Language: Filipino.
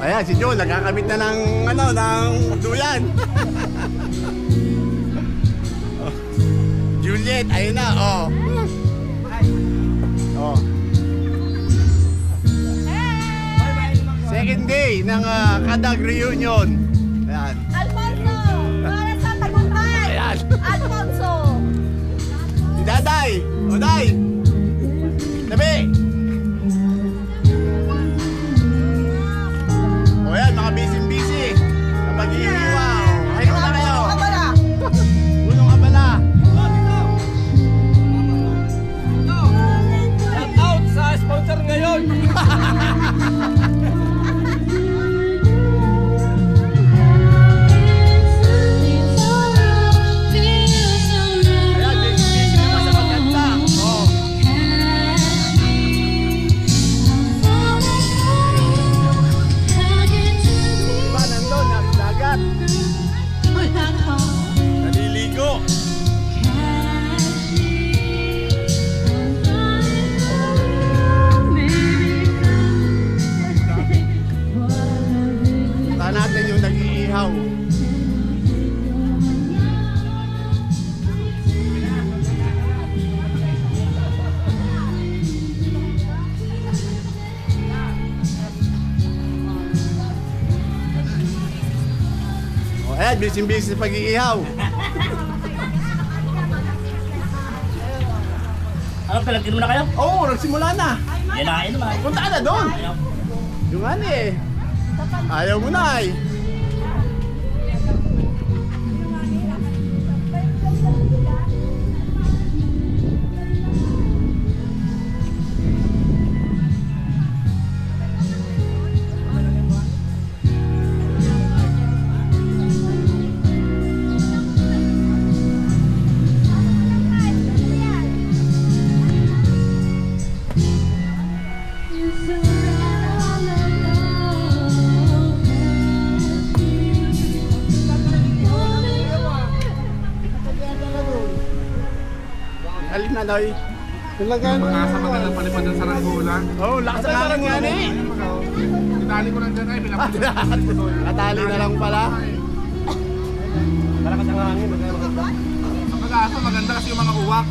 Ayan, si Joel, nagkakamit na ng, ng duyan. Oh. Juliet, ayun na, oh. Oh. Second day ng Kadag Reunion. Ayan. Alfonso! Para sa tagumpay! Ayan. Alfonso! Si Daday! O, Day! Tabi! O yan, mga busy-busy. Sa pag-iiwaw. Ay, wala kayo. Unong abala. Shout out sa sponsor ngayon. Ayan, busy-busy naman sa pagkanta. O. Diba, nandun, nasa dagat. Naliligo. Punta natin yung nag-iihaw. O, ayan, busy-busy sa pag-iihaw. Ano, palagin mo na kayo? Oo, nagsimula na. Yan na kayo naman. Punta ka na doon. Yung ano eh. Ayaw mo na eh. Alin na, Noy? Talaga sa magandang palipad ng saranggola. Oo, lakas ang hangin nga eh. Tinali ko lang dyan ay pinapatid. Natali na lang pala. Malakas ang hangin. Ang pag-asa maganda kasi yung mga uwak.